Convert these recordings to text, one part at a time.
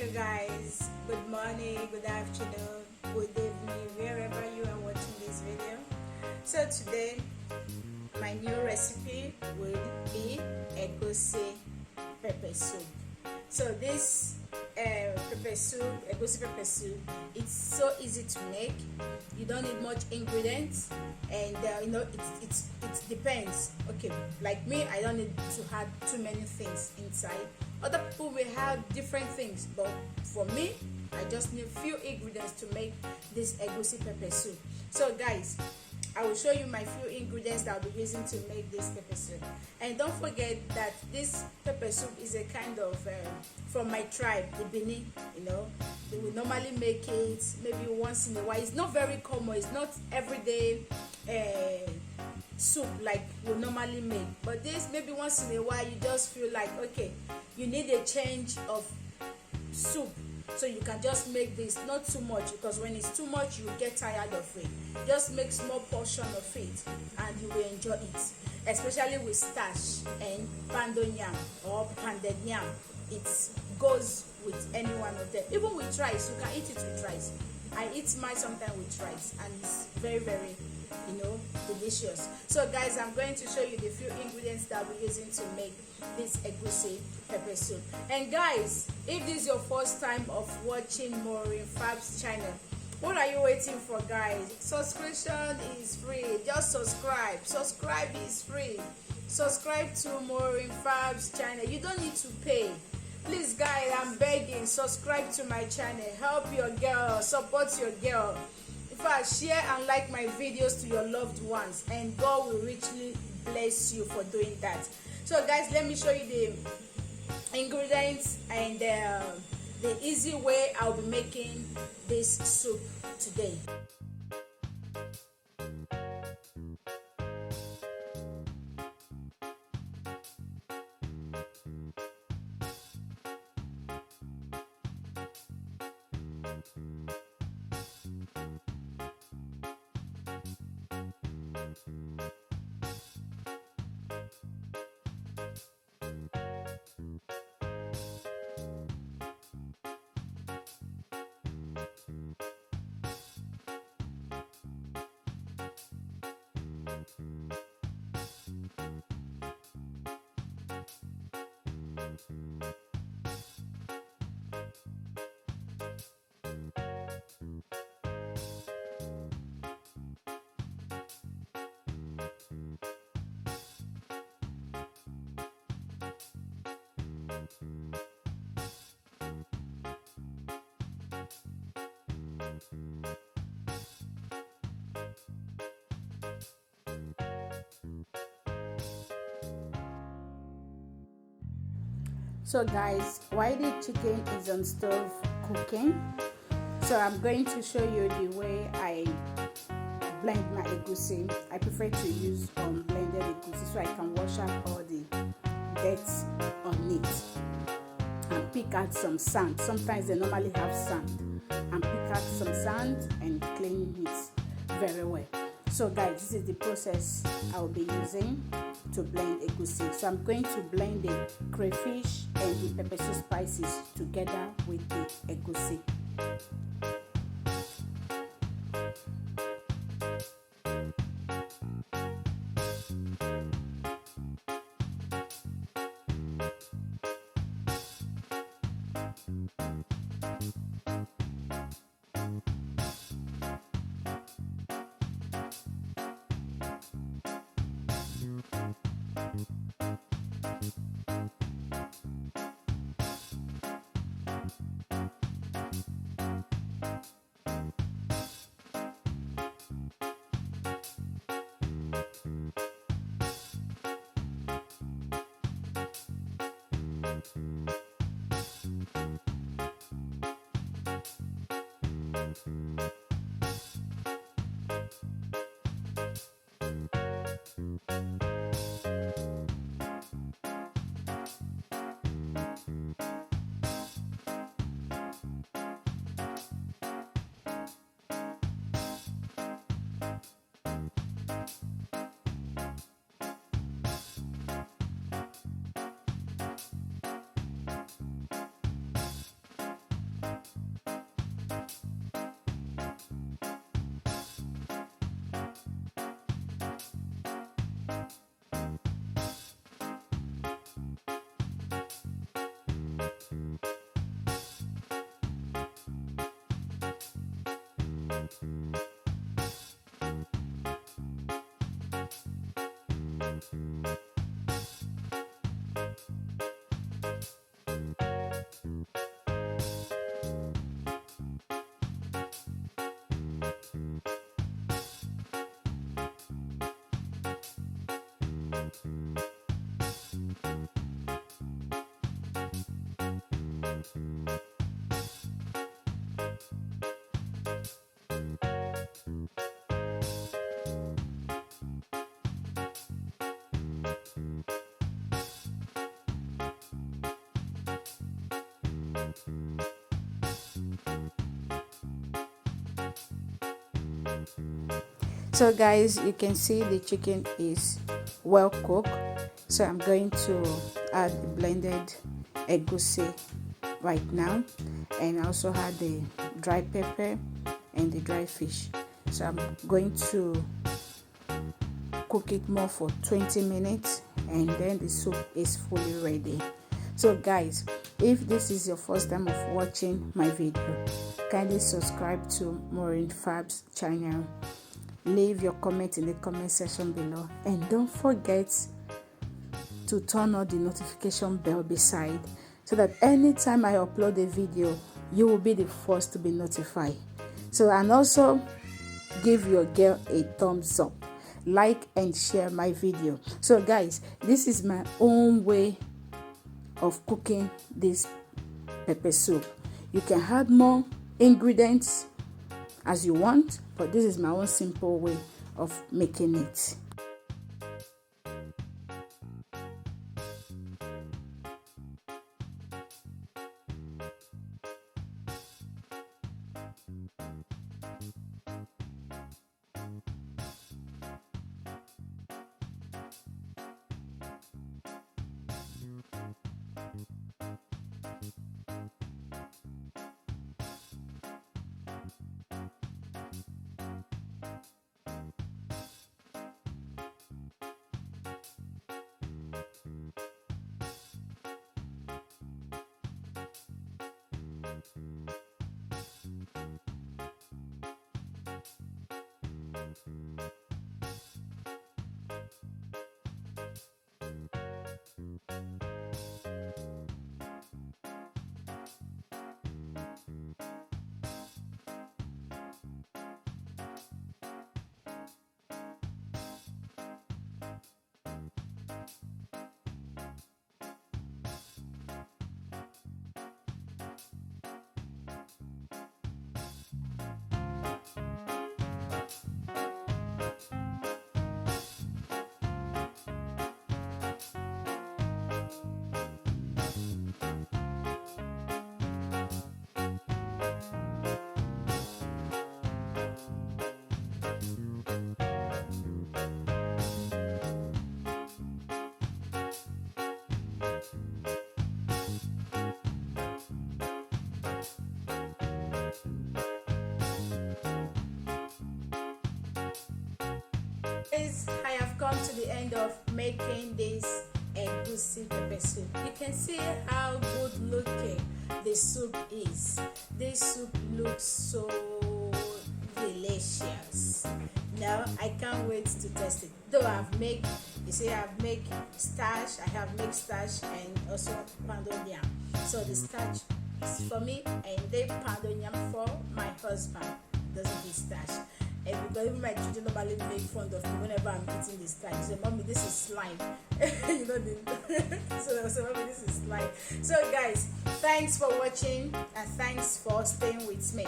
you guys. Good morning, good afternoon, good evening, wherever you are watching this video. So today, my new recipe will be egusi pepper soup. So this pepper soup, egusi pepper soup, it's so easy to make. You don't need much ingredients, and it depends. Okay, like me, I don't need to add too many things inside. Other people will have different things, but for me, I just need few ingredients to make this egusi pepper soup. So guys, I will show you my few ingredients that I'll be using to make this pepper soup. And don't forget that this pepper soup is a kind of from my tribe, the Bini. They will normally make it maybe once in a while. It's not very common. It's not everyday soup like we normally make. But this, maybe once in a while, you just feel like, okay, you need a change of soup. So you can just make this, not too much, because when it's too much you get tired of it. Just make small portion of it and you will enjoy it, especially with starch and poundo yam or pounded yam. It goes with any one of them. Even with rice, you can eat it with rice. I eat mine sometimes with rice, and it's very delicious. So guys, I'm going to show you the few ingredients that we're using to make this egusi pepper soup. And guys, if this is your first time of watching Maureen Fab's channel, what are you waiting for, guys? Subscription is free. Just subscribe. Subscribe is free. Subscribe to Maureen Fab's channel. You don't need to pay. Please guys, I'm begging, subscribe to my channel. Help your girl, support your girl. In fact, share and like my videos to your loved ones, and God will richly bless you for doing that. So guys, let me show you the ingredients and the easy way I'll be making this soup today. So guys, while the chicken is on stove cooking, so I'm going to show you the way I blend my egusi. I prefer to use blended egusi so I can wash out all the dirt on it and pick out some sand. Sometimes they normally have sand, and pick out some sand and clean it very well. So guys, this is the process I'll be using to blend egusi. So I'm going to blend the crayfish and the pepper soup spices together with the egusi. So guys, you can see the chicken is well cooked. So I'm going to add the blended egusi right now, and I also add the dry pepper and the dry fish. So I'm going to cook it more for 20 minutes, and then the soup is fully ready. So guys, if this is your first time of watching my video, kindly subscribe to Maureen Fab's channel. Leave your comment in the comment section below, and don't forget to turn on the notification bell beside, so that anytime I upload a video, you will be the first to be notified. So, and also give your girl a thumbs up, like and share my video. So guys, this is my own way of cooking this pepper soup. You can add more ingredients as you want, but this is my own simple way of making it. I have come to the end of making this egusi pepper soup. You can see how good looking the soup is. This soup looks so delicious. Now I can't wait to test it. Though I've made, you see, I've made starch. I have made starch and also poundo yam. So the starch is for me, and the poundo yam for my husband. Doesn't eat starch. And because even my children normally make fun of me whenever I'm eating this starch. They say, "Mommy, this is slime." You know, so they say, "Mommy, this is slime." So guys, thanks for watching, and thanks for staying with me.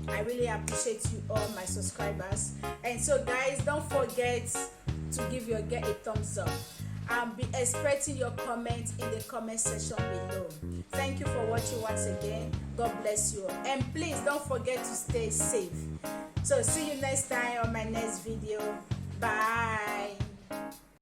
I really appreciate you all, my subscribers. And so guys, don't forget to give your girl a thumbs up. I'll be expecting your comments in the comment section below. Thank you for watching once again. God bless you all. And please don't forget to stay safe. So see you next time on my next video. Bye.